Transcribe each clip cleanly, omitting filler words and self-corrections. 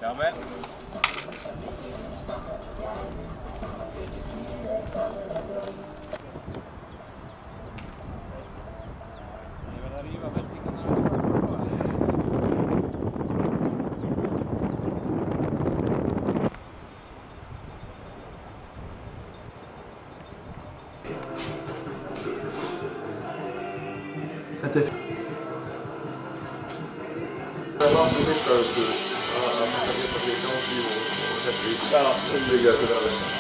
Ja, men. Þetta er langt í myndaðustu að það geta því gangi og þetta í umbyggja þetta að verða.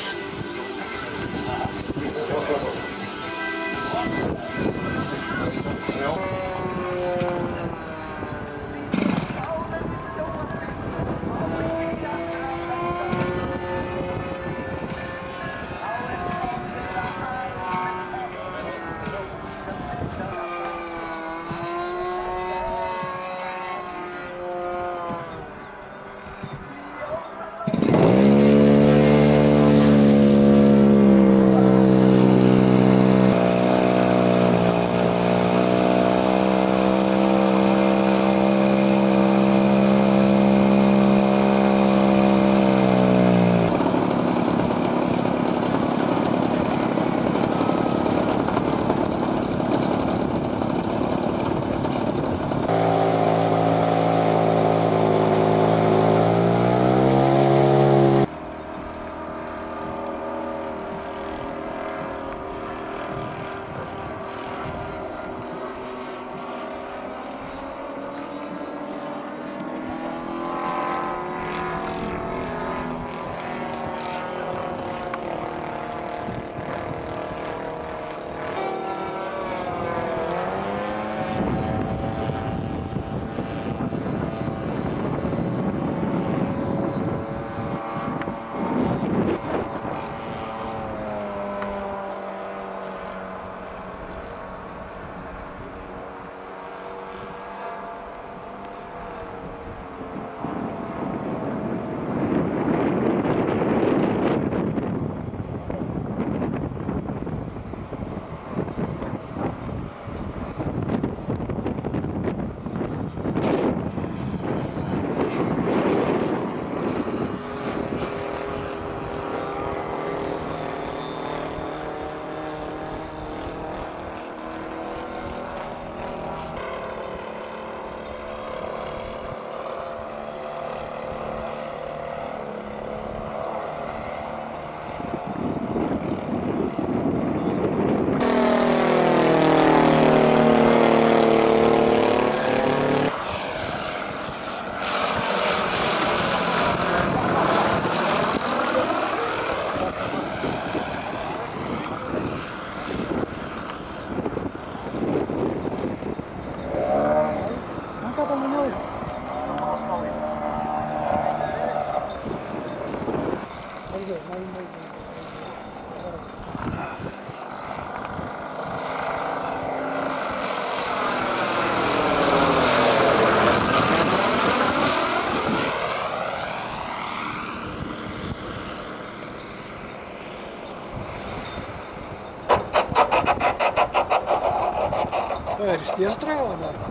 Er stéldraga eða?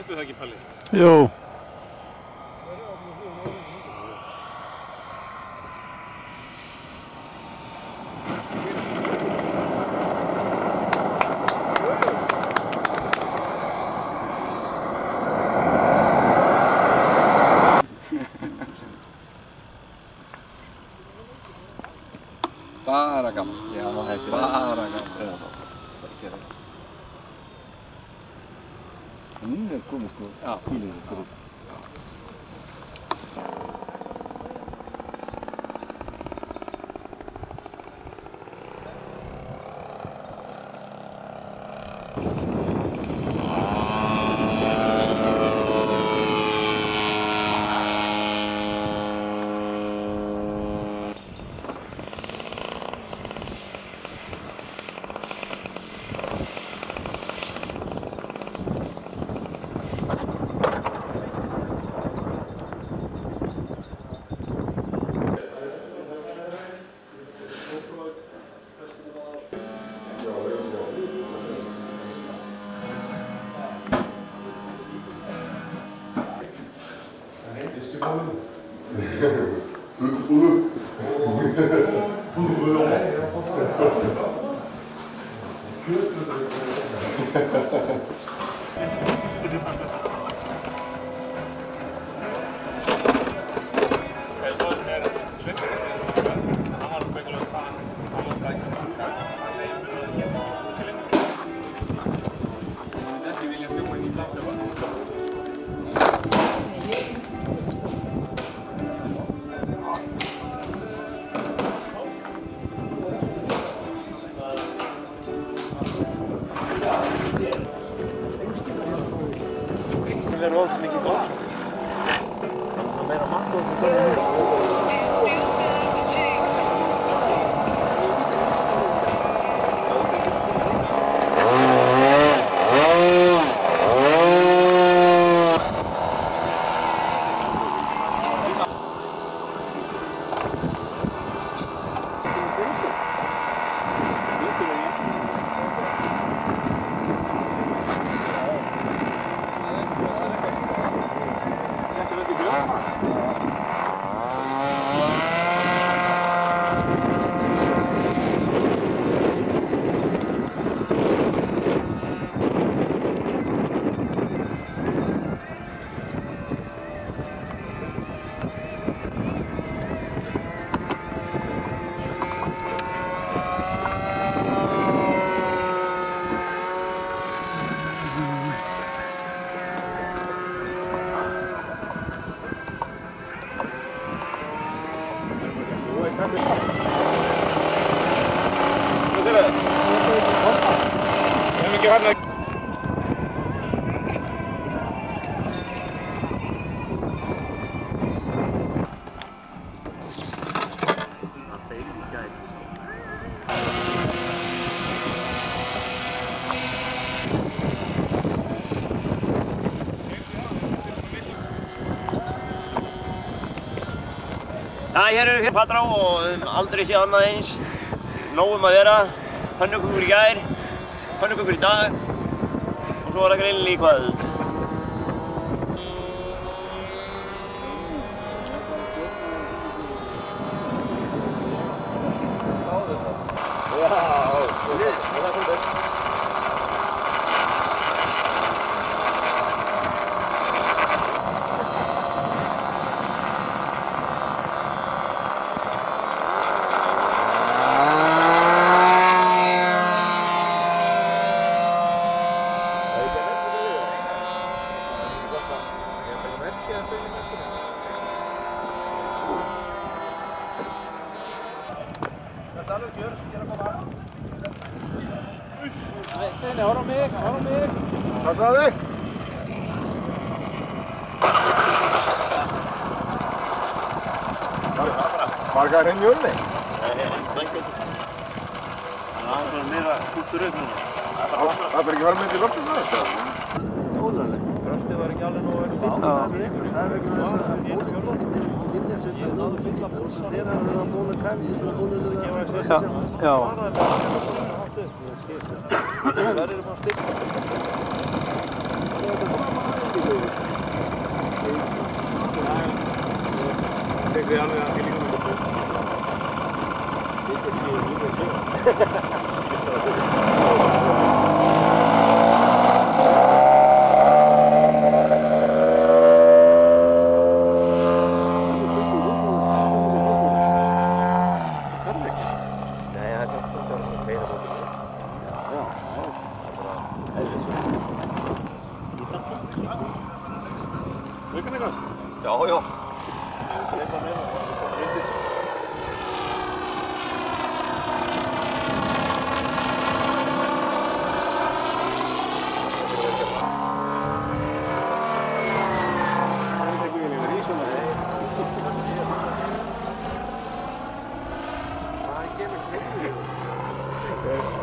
Hlaupið það ekki, Palli? Jú. Bara gaman. Já, þetta er bara gaman. Núna er komið sko, bílinn fyrir. Hér eru Patrá og aldrei séð annað eins. Nóg að vera. Pönnukökur í gær, pönnukökur í dag og svo var það grill í kvöld. Steini, horf á mig, horf á mig. Hvað sagði þið? Margar henni jörni? Nei, stöngur. Það er svona meira kúptur upp núna. Það fyrir ekki að fara með til loftum það? Ólega. Frostið var ekki alveg nógu eftir. Það er ekki þess að ég er fjörðan. Ég náðu fulla búsa. Þeir hafa verið að bóla kæmi í svona búinu. Já. Það er bara stikk. Þið alveg að líka með þetta. Þetta sé líka sér. Já, já.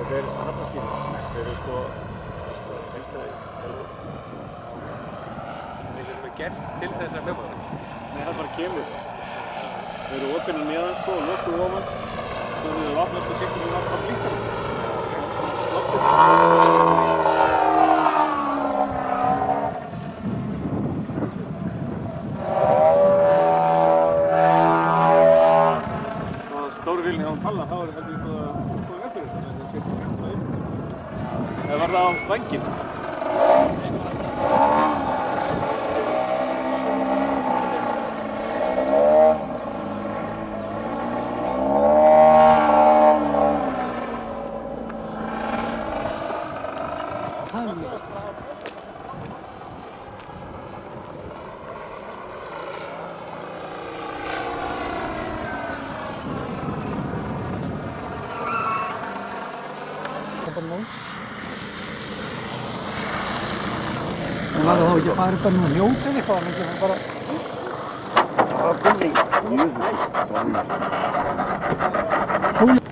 Þetta hafnaskýring. Þeir eru sko einstæðir. Þeir eru gert til þess að hljóma það. Nei, það bara kemur. Þeir eru opinir neðan sko og lokuð ofan. Svo þeir eru opnað og sikkur og alltaf blíkar. Stóru vilni á hann palla, þá er þetta eitthvað eftir þetta. Það var það á vænginn. En var það þá ekki að fara upp að nú njóta eða eitthvað, en ekki bara... Sólinn...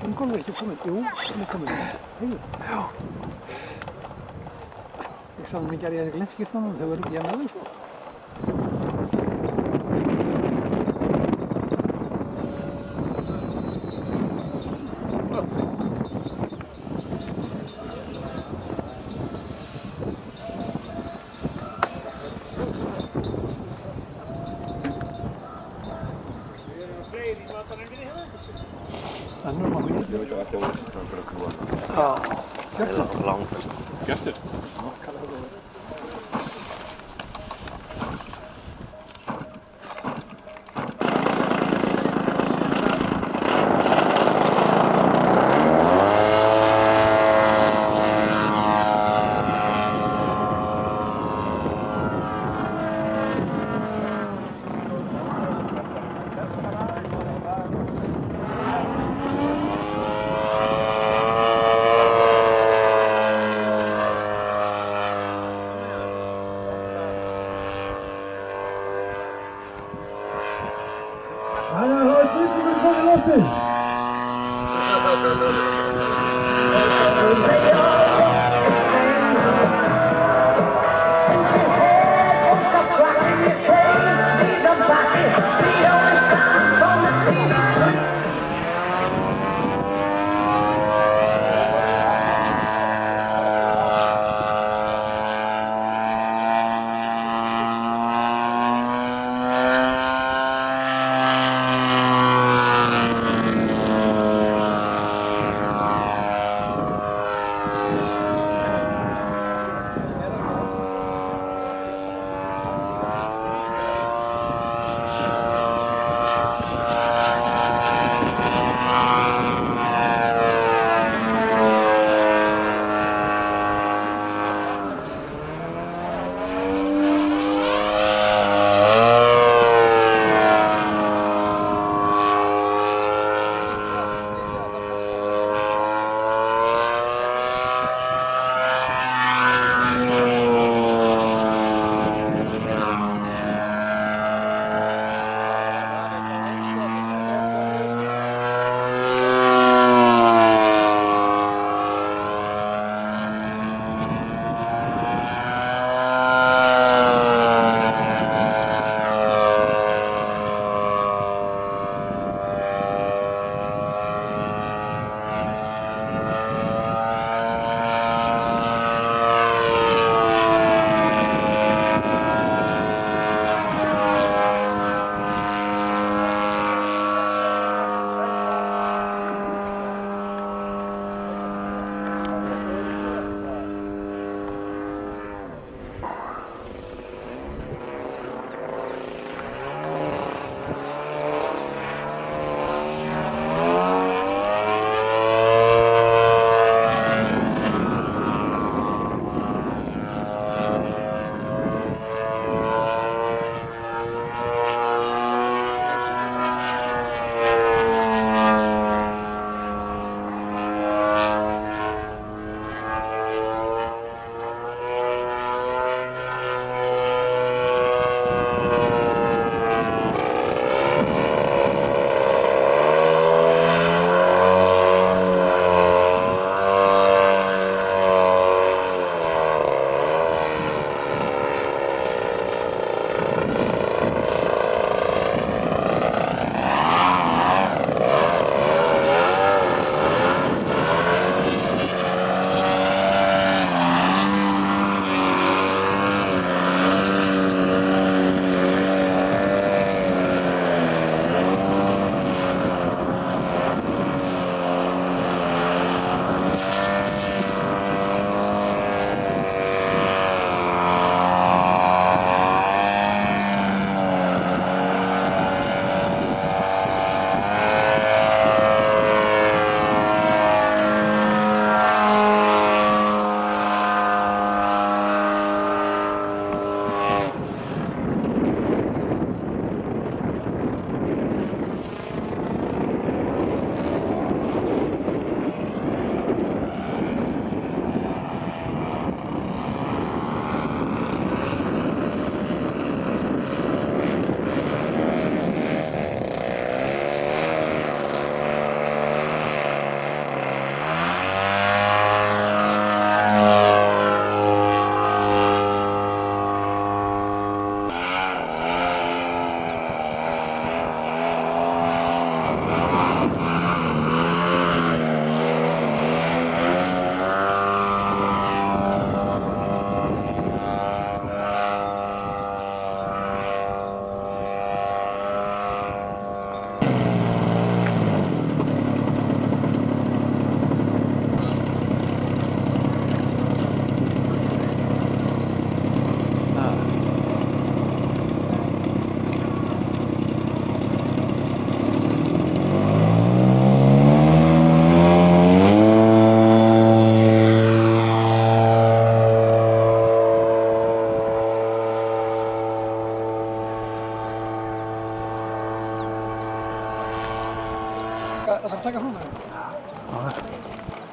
Ingólfur er ekki komið, jú, hann er komið. Heiður. Já. Ég sá hann mikið að ég hefði gleymt skýrstanum, þau verður ekki að með þau, sko. Hjörtur?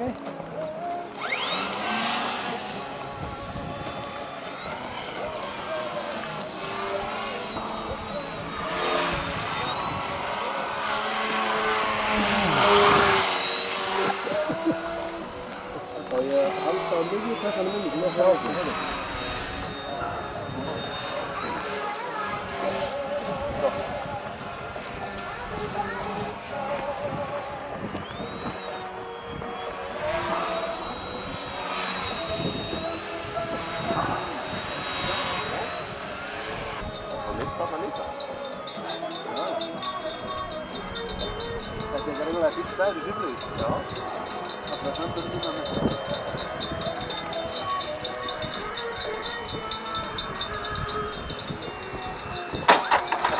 Okay. Og ég halda á miðjutakkanum minni sem frá ákveð. Það mynd þarna líka. Þetta er reynilega fínt stæður í sýflöðu. Já. Það sendur líka með.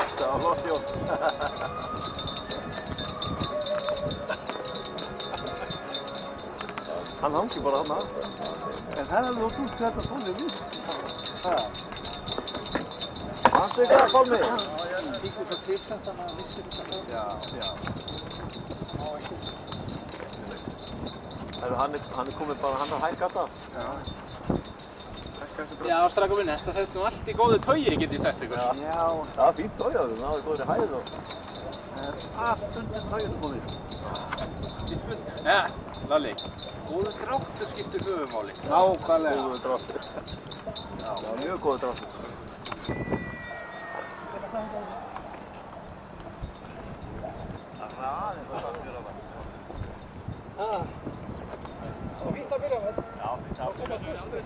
Þetta var flott Jón. Hann hangi bara þarna. En það er alveg ótrúlega þetta svona við. Manstu eitthvað Pálmi? Já, ég kíkti svo tilsett að maður vissir þetta. Já. Hann er komið bara, hann er hægt alltaf. Já, strákur minni, þetta þess nú allt í góðu taugi, get ég sagt ykkur. Já. Það var fínt tójaður, það var góðri hæð og... Allt undir tauinu komið. Ja, Lalli, góðu dráttur skiptir höfumáli. Nákvæmlega. Góður dráttur. Já, mjög góður dráttur. Og fínt að byrja með. Já, fínt að byrja með.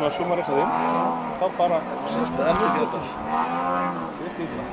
Svo maður reysa þeim, þá bara Sýsta eftir fjölda. vilt ítla.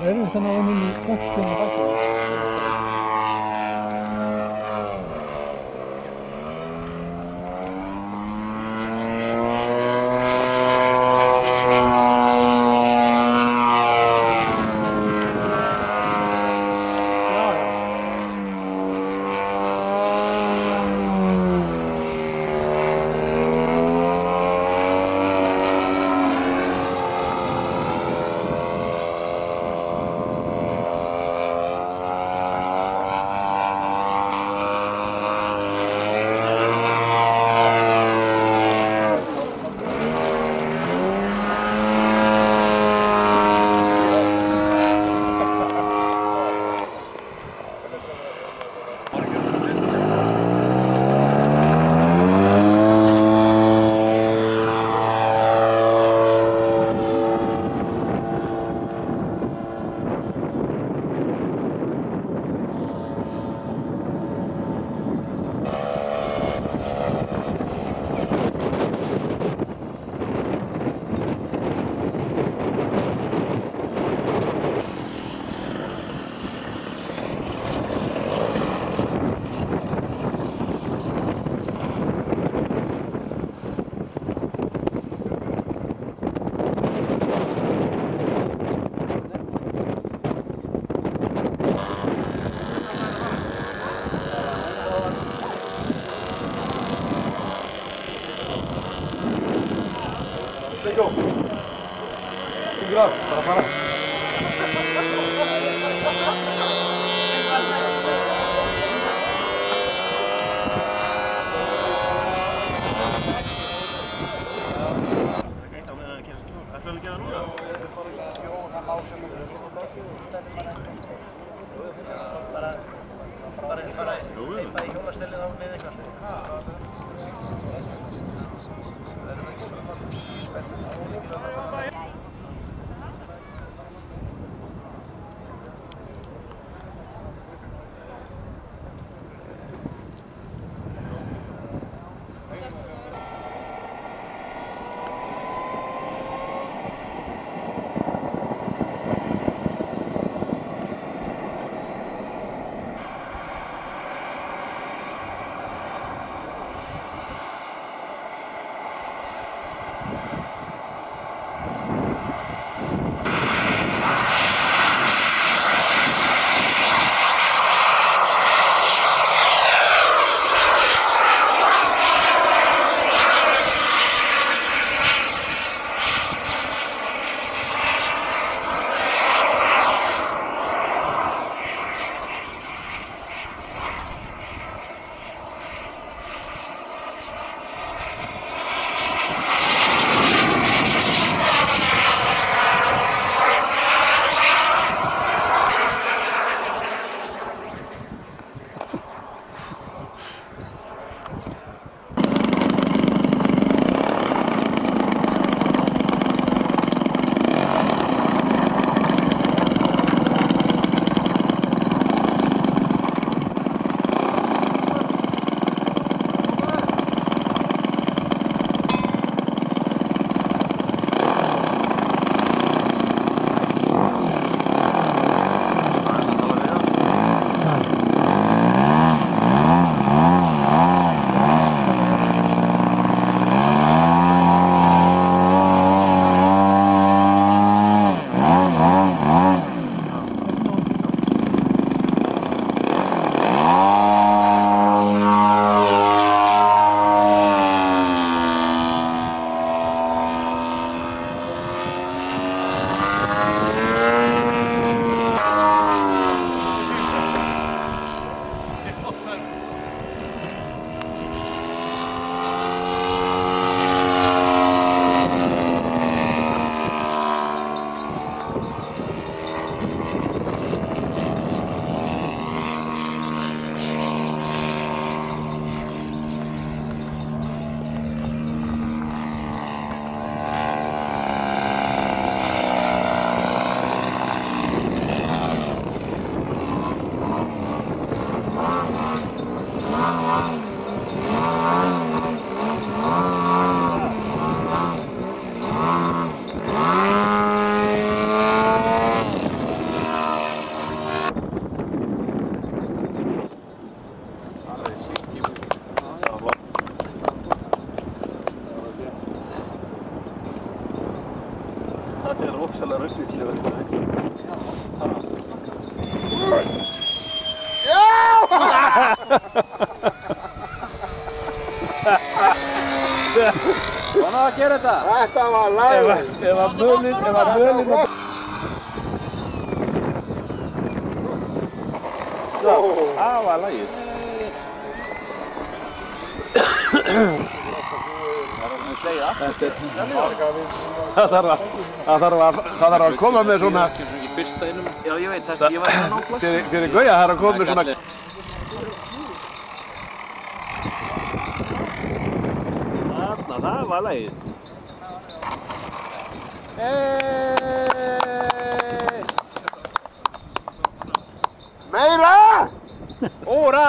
Það er erfitt að ná inn í knattspyrnu á baki. Go. Para. Bara í hjólastellið á með eitthvað. Þetta er rosalega rauðvíslegur í dag. Svona að gera þetta? Þetta var lagið. Ef að mölin Það var lagið. Það þarf að koma með svona. Já, ég veit þess að ég var hérna á plassi. Fyrir Gauja þarf að koma með svona. Þarna, það var lagið. Meira! Óra!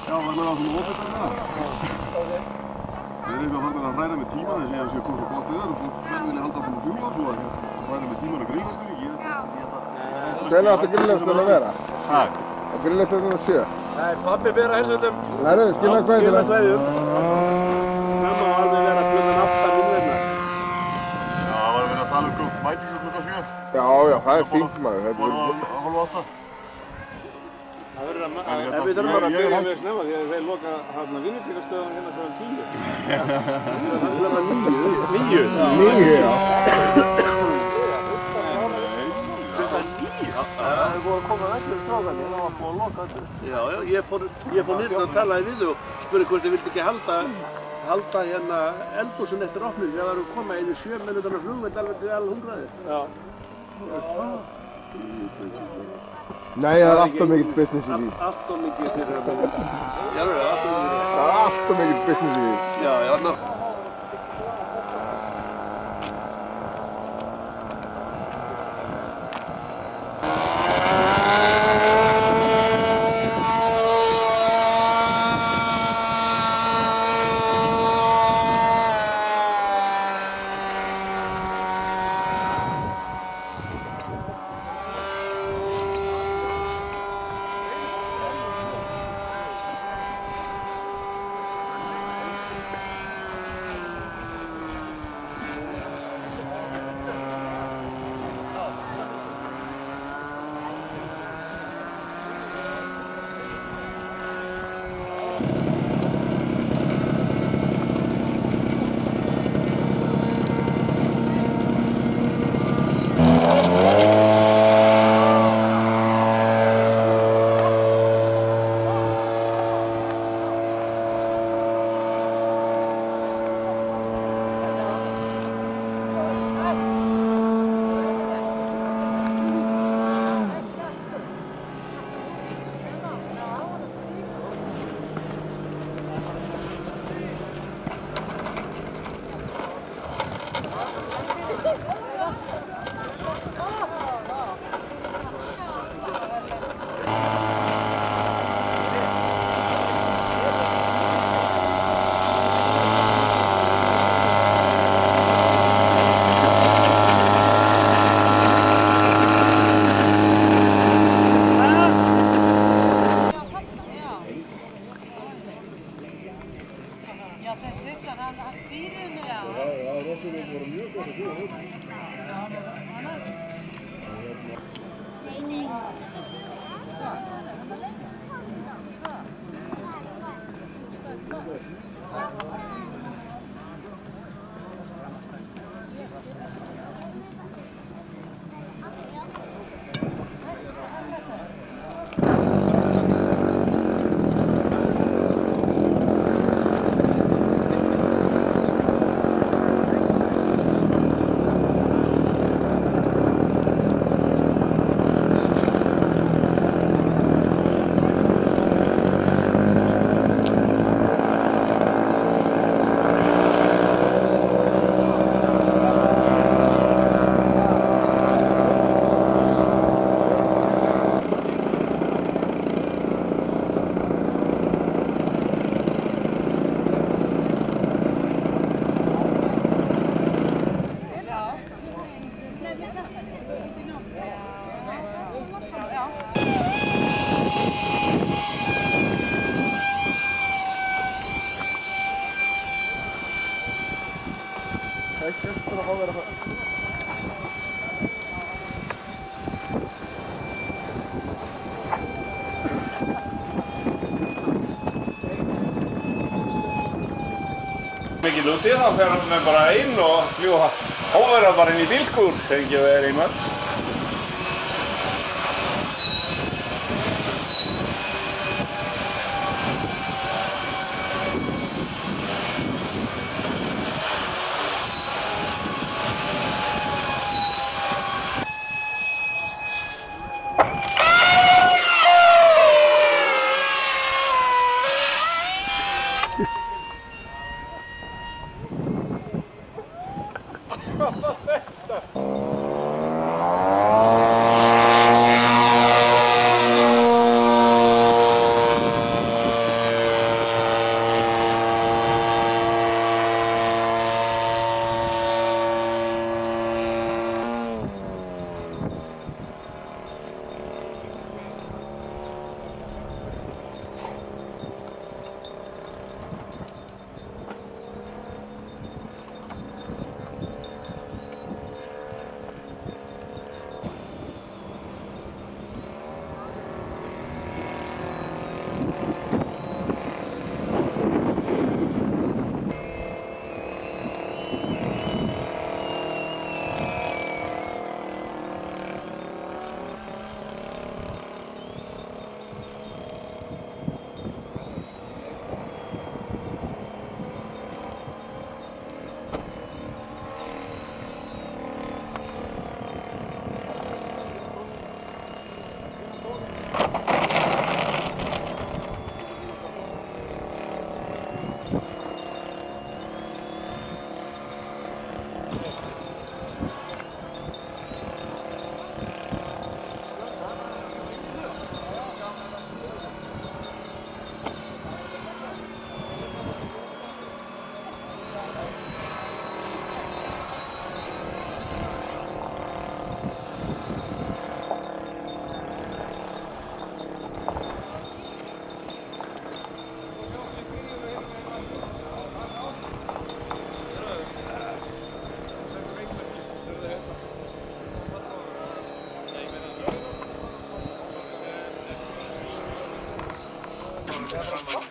Já, var með það svona ófætt að það. Það er eitthvað farnar að hræra með tíman þess að ég sé að koma svo gott yfir og fólk vilja halda áfram að fljúga svo að hræra með tíman og grínast ekki. Hvernig átti grillesturinn að vera? Hæ? Og grillesturinn að 7? Nei, pappi ber að heilsutum. Nei, skilja hvað til það? Mamma var alveg verið að klukkan 8 minna. Já, það var verið að tala um mætingu klukkan 7. Já, það er fínt maður. Hálf 8. En við þurfum bara að byrja með snemma því að þeir loka hérna vinnutíkastöðan hérna fyrir 10. Það er bara 9. 9, já. Það er búið að koma allir strákarnir, það var búið að loka allir. Já, ég fór niður og talaði við þau og spurði hvort þið vildi ekki halda hérna eldhúsin eftir opnum þegar það eru komað inn í 7 minúturnar flugvöld alveg til Al-Hundraði. Já. Nei, það er alltaf mikill business í því. Alltaf mikið fyrir að byrja. Já, það er alltaf mikill business í því. Já, já. Já, þessi, þannig að hann stýrir henni, já. Já, Rossavík voru mjög gott að búa þessu. Mikið úti þá fer hann bara inn og fljúa óverða bara inn í bílskúr þegar ekki verið í mörg.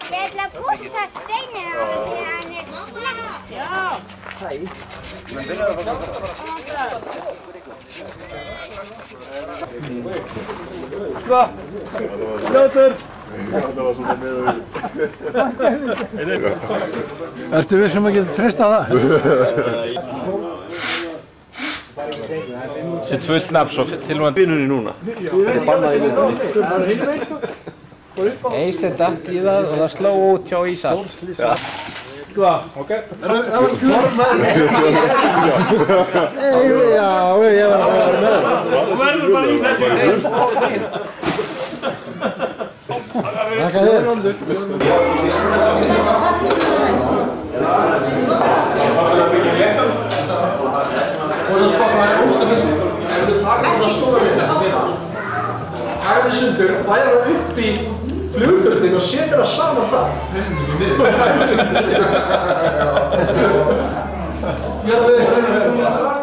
Ég ætla að pússa steininn á hann þegar hann er slettur. Já. Sko, ljótur. Þetta var svona með Ertu við sem að geta treysta það? Þetta er tvö snaps og til og með vinnunni núna. Það er bannað í vinnunni. Einsteinn datt í það og það sló út hjá Ísal. Sko. Ok. Það var formaður. Já, ég var að vera með. Þú verður bara í þessu. Þakka þér. Ef þú taka svona stóra mynda, hægði sundur, færa það upp í flugturnin og setur það saman þar. Ég er að vera